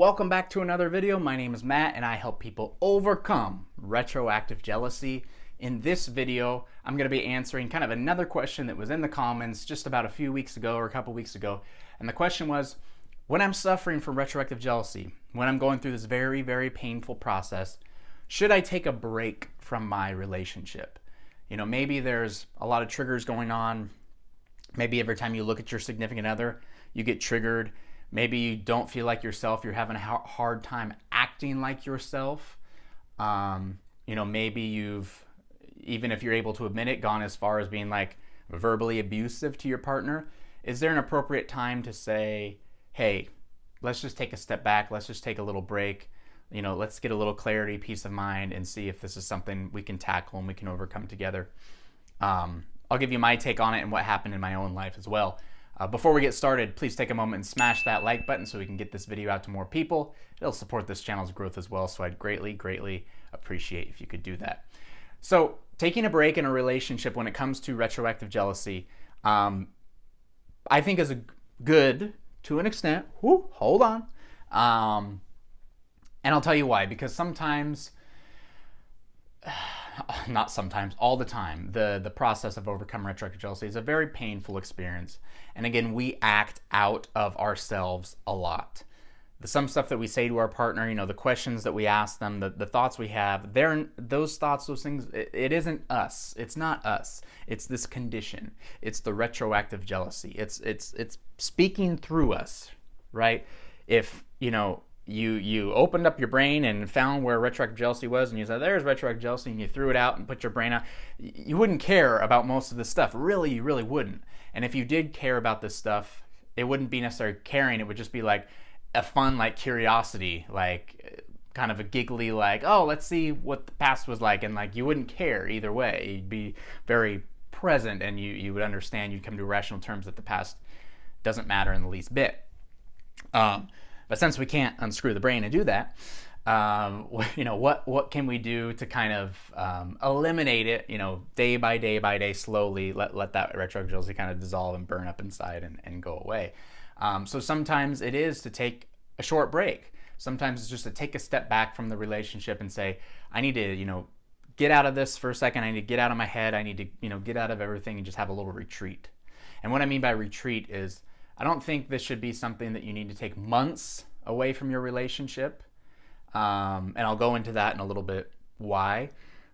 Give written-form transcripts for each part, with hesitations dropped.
Welcome back to another video. My name is Matt and I help people overcome retroactive jealousy. In this video, I'm going to be answering kind of another question that was in the comments just about a few weeks ago or a couple weeks ago. And the question was, when I'm suffering from retroactive jealousy, when I'm going through this very, very painful process, should I take a break from my relationship? You know, maybe there's a lot of triggers going on. Maybe every time you look at your significant other, you get triggered. Maybe you don't feel like yourself. You're having a hard time acting like yourself. Maybe you've, even if you're able to admit it, gone as far as being like verbally abusive to your partner. Is there an appropriate time to say, hey, let's just take a step back. Let's just take a little break. You know, let's get a little clarity, peace of mind, and see if this is something we can tackle and we can overcome together. I'll give you my take on it and what happened in my own life as well. Before we get started, please take a moment and smash that like button so we can get this video out to more people. It'll support this channel's growth as well, so I'd greatly appreciate if you could do that. So, taking a break in a relationship when it comes to retroactive jealousy, I think is good to an extent. Hold on. And I'll tell you why, because sometimes, not sometimes, all the time, the process of overcoming retroactive jealousy is a very painful experience. And again, we act out of ourselves a lot. Some stuff that we say to our partner, you know, the questions that we ask them, the thoughts we have, those thoughts, those things, it isn't us. It's not us. It's this condition. It's the retroactive jealousy. It's speaking through us, right? If, you know, you opened up your brain and found where retroactive jealousy was and you said, there's retroactive jealousy, and you threw it out and put your brain out, you wouldn't care about most of this stuff. Really, you really wouldn't. And if you did care about this stuff, it wouldn't be necessarily caring. It would just be like a fun, like, curiosity, like kind of a giggly, like, oh, let's see what the past was like. And like, you wouldn't care either way. You'd be very present and you would understand, you'd come to rational terms that the past doesn't matter in the least bit. But since we can't unscrew the brain and do that, you know, what can we do to kind of eliminate it, you know, day by day, slowly let that retroactive jealousy kind of dissolve and burn up inside and go away. So sometimes it is to take a short break. Sometimes it's just to take a step back from the relationship and say, I need to, you know, get out of this for a second. I need to get out of my head. I need to, you know, get out of everything and just have a little retreat. And what I mean by retreat is, I don't think this should be something that you need to take months away from your relationship. And I'll go into that in a little bit why.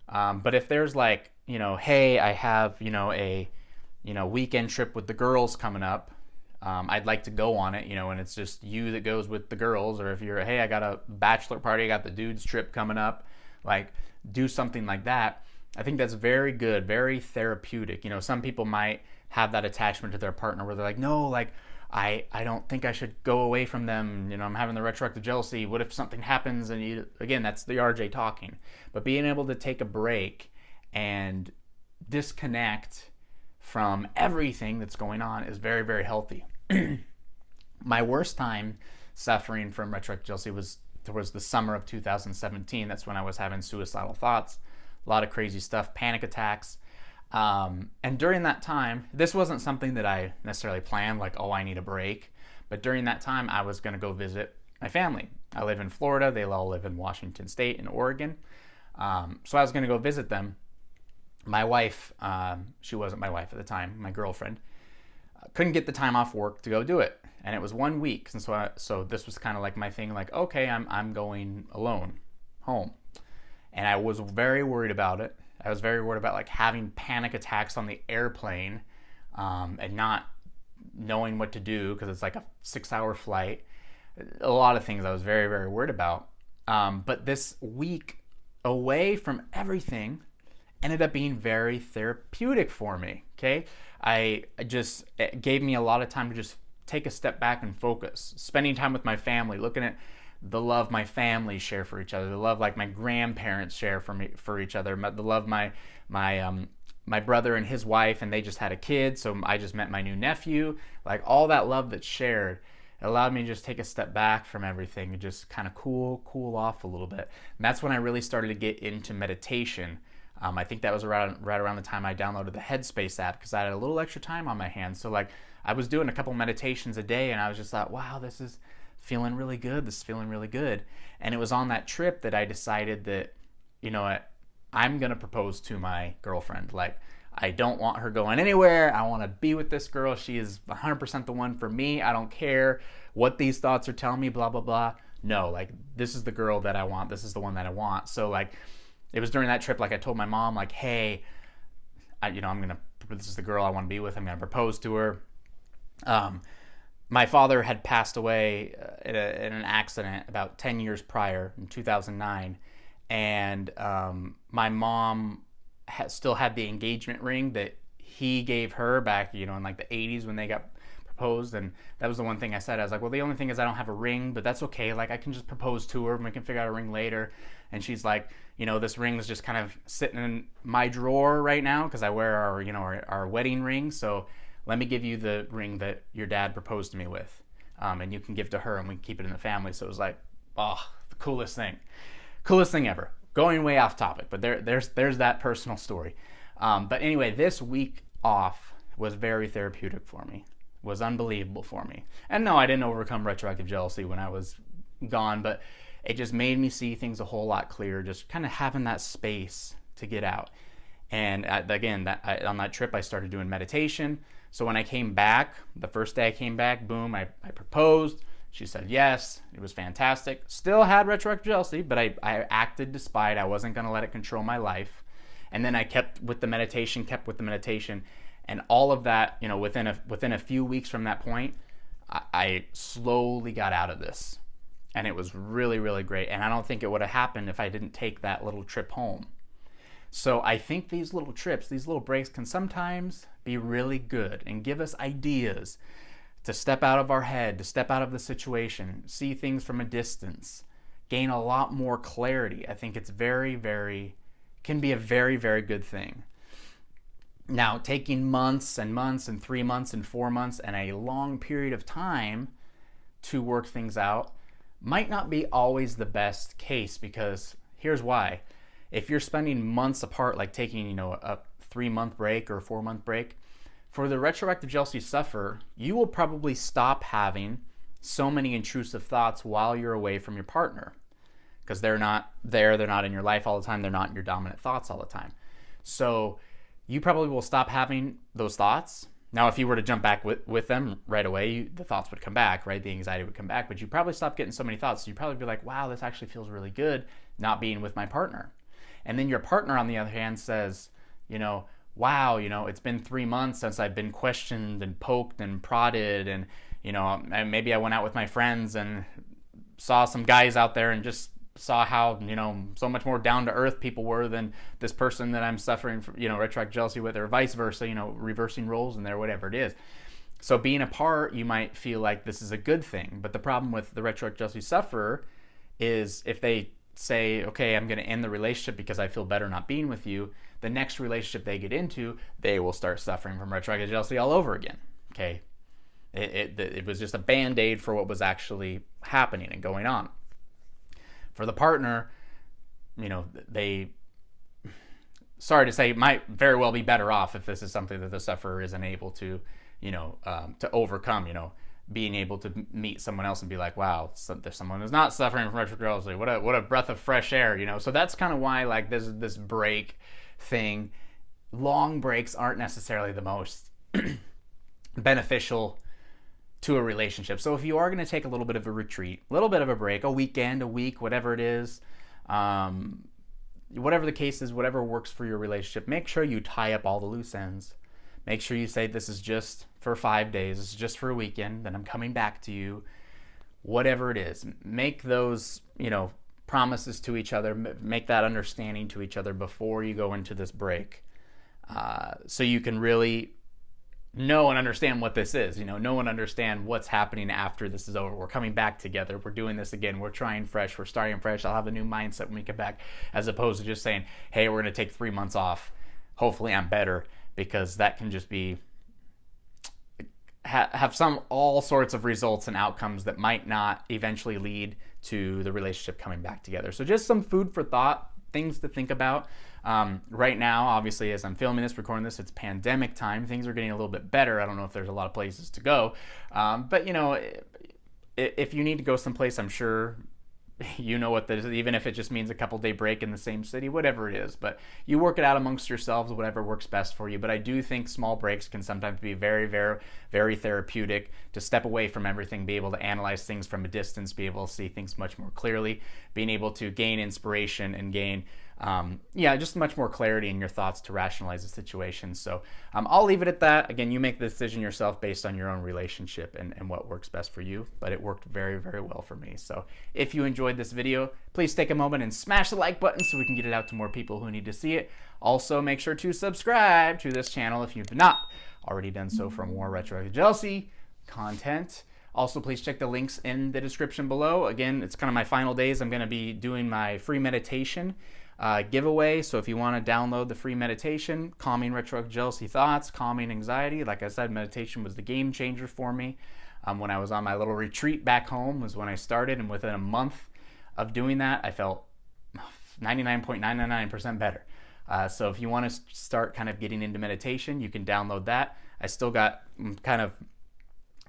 But if there's like, you know, hey, I have, you know, a, you know, weekend trip with the girls coming up. I'd like to go on it, you know, and it's just you that goes with the girls. Or if you're, hey, I got a bachelor party, I got the dudes trip coming up, like do something like that. I think that's very good, very therapeutic. You know, some people might have that attachment to their partner where they're like, no, like, I don't think I should go away from them. You know, I'm having the retroactive jealousy. What if something happens? And again, that's the RJ talking. But being able to take a break and disconnect from everything that's going on is very, very healthy. My worst time suffering from retroactive jealousy was towards the summer of 2017. That's when I was having suicidal thoughts, a lot of crazy stuff, panic attacks. And during that time, this wasn't something that I necessarily planned, like, oh, I need a break. But during that time, I was going to go visit my family. I live in Florida. They all live in Washington State and Oregon. So I was going to go visit them. My wife, she wasn't my wife at the time, my girlfriend, couldn't get the time off work to go do it. And it was 1 week. And so this was kind of like my thing, like, okay, I'm going alone home. And I was very worried about it. I was very worried about like having panic attacks on the airplane and not knowing what to do because it's like a 6-hour flight. A lot of things I was very, very worried about. But this week away from everything ended up being very therapeutic for me, okay? It gave me a lot of time to just take a step back and focus. Spending time with my family, looking at the love my family share for each other, the love like my grandparents share for each other, the love my brother and his wife, and they just had a kid, so I just met my new nephew. Like all that love that's shared, it allowed me to just take a step back from everything and just kind of cool off a little bit. And that's when I really started to get into meditation. I think that was right around the time I downloaded the Headspace app because I had a little extra time on my hands. So like I was doing a couple meditations a day, and I was just like, wow, this is feeling really good. This is feeling really good. And it was on that trip that I decided that, you know what, I'm going to propose to my girlfriend. Like, I don't want her going anywhere. I want to be with this girl. She is 100% the one for me. I don't care what these thoughts are telling me, blah, blah, blah. No, like, this is the girl that I want. This is the one that I want. So, like, it was during that trip, like, I told my mom, like, hey, this is the girl I want to be with. I'm going to propose to her. My father had passed away in an accident about 10 years prior in 2009. And my mom still had the engagement ring that he gave her back, in like the 80s when they got proposed. And that was the one thing I said. I was like, well, the only thing is I don't have a ring, but that's okay. Like, I can just propose to her and we can figure out a ring later. And she's like, this ring is just kind of sitting in my drawer right now because I wear our wedding ring. So let me give you the ring that your dad proposed to me with. And you can give to her and we can keep it in the family. So it was like, oh, the coolest thing ever. Going way off topic, but there's that personal story. But anyway, this week off was very therapeutic for me. Was unbelievable for me. And no, I didn't overcome retroactive jealousy when I was gone, but it just made me see things a whole lot clearer, just kind of having that space to get out. And again, on that trip, I started doing meditation. So when I came back, the first day I came back, boom, I proposed. She said yes. It was fantastic. Still had retroactive jealousy, but I acted despite. I wasn't going to let it control my life. And then I kept with the meditation. And all of that, within a few weeks from that point, I slowly got out of this. And it was really, really great. And I don't think it would have happened if I didn't take that little trip home. So I think these little trips, these little breaks can sometimes be really good and give us ideas to step out of our head, to step out of the situation, see things from a distance, gain a lot more clarity. I think it's can be a very, very good thing. Now, taking months and months and 3 months and 4 months and a long period of time to work things out might not be always the best case, because here's why. If you're spending months apart, like taking, a 3-month break or a 4-month break, for the retroactive jealousy sufferer, you will probably stop having so many intrusive thoughts while you're away from your partner, because they're not there, they're not in your life all the time, they're not in your dominant thoughts all the time. So you probably will stop having those thoughts. Now, if you were to jump back with them right away, the thoughts would come back, right? The anxiety would come back, but you probably stop getting so many thoughts. So you'd probably be like, wow, this actually feels really good not being with my partner. And then your partner, on the other hand, says, wow, it's been 3 months since I've been questioned and poked and prodded. And, maybe I went out with my friends and saw some guys out there and just saw how, so much more down to earth people were than this person that I'm suffering from, retroactive jealousy with, or vice versa, reversing roles in there, whatever it is. So being apart, you might feel like this is a good thing. But the problem with the retroactive jealousy sufferer is if they say, okay, I'm going to end the relationship because I feel better not being with you, the next relationship they get into, they will start suffering from retroactive jealousy all over again. Okay. It was just a band-aid for what was actually happening and going on. For the partner, they, sorry to say, might very well be better off if this is something that the sufferer isn't able to, to overcome, being able to meet someone else and be like, wow, there's someone who's not suffering from retroactive jealousy. What a breath of fresh air, So that's kind of why, like, this break thing, long breaks aren't necessarily the most beneficial to a relationship. So if you are going to take a little bit of a retreat, a little bit of a break, a weekend, a week, whatever it is, whatever the case is, whatever works for your relationship, make sure you tie up all the loose ends. Make sure you say, this is just for 5 days, this is just for a weekend, then I'm coming back to you, whatever it is. Make those, promises to each other, make that understanding to each other before you go into this break, so you can really know and understand what this is, know and understand what's happening after this is over. We're coming back together. We're doing this again. We're trying fresh. We're starting fresh. I'll have a new mindset when we get back, as opposed to just saying, hey, we're going to take 3 months off. Hopefully I'm better, because that can just be, have all sorts of results and outcomes that might not eventually lead to the relationship coming back together. So just some food for thought, things to think about. Right now, obviously, as I'm filming this, recording this, it's pandemic time. Things are getting a little bit better. I don't know if there's a lot of places to go. But, if you need to go someplace, I'm sure you know what this is, even if it just means a couple day break in the same city, whatever it is. But you work it out amongst yourselves, whatever works best for you. But I do think small breaks can sometimes be very, very, very therapeutic to step away from everything, be able to analyze things from a distance, be able to see things much more clearly, being able to gain inspiration and gain just much more clarity in your thoughts to rationalize the situation. So I'll leave it at that. Again, you make the decision yourself based on your own relationship and what works best for you, but it worked very, very well for me. So if you enjoyed this video, please take a moment and smash the like button so we can get it out to more people who need to see it. Also, make sure to subscribe to this channel if you've not already done so for more Retroactive Jealousy content. Also, please check the links in the description below. Again, it's kind of my final days. I'm going to be doing my free meditation giveaway. So if you want to download the free meditation, Calming Retroactive Jealousy Thoughts, Calming Anxiety, like I said, meditation was the game changer for me. When I was on my little retreat back home was when I started, and within a month of doing that, I felt 99.999% better. So if you want to start kind of getting into meditation, you can download that. I still got kind of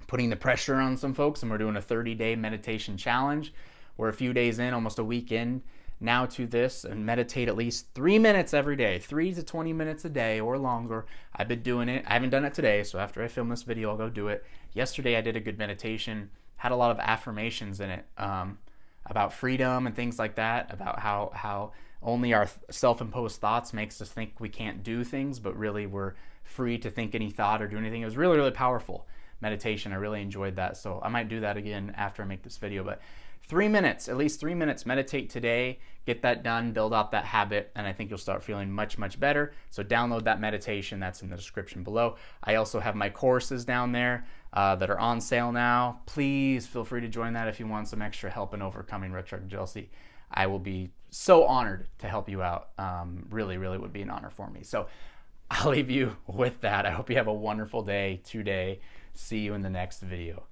putting the pressure on some folks, and we're doing a 30-day meditation challenge. We're a few days in, almost a week in now to this, and meditate at least 3 minutes every day, 3 to 20 minutes a day or longer. I've been doing it. I haven't done it today, so after I film this video, I'll go do it. Yesterday, I did a good meditation, had a lot of affirmations in it about freedom and things like that, about how only our self-imposed thoughts makes us think we can't do things, but really we're free to think any thought or do anything. It was really, really powerful meditation. I really enjoyed that, so I might do that again after I make this video. But 3 minutes, at least 3 minutes, meditate today, get that done, build out that habit, and I think you'll start feeling much, much better. So download that meditation. That's in the description below. I also have my courses down there that are on sale now. Please feel free to join that if you want some extra help in overcoming retroactive jealousy. I will be so honored to help you out. Really, really would be an honor for me. So I'll leave you with that. I hope you have a wonderful day today. See you in the next video.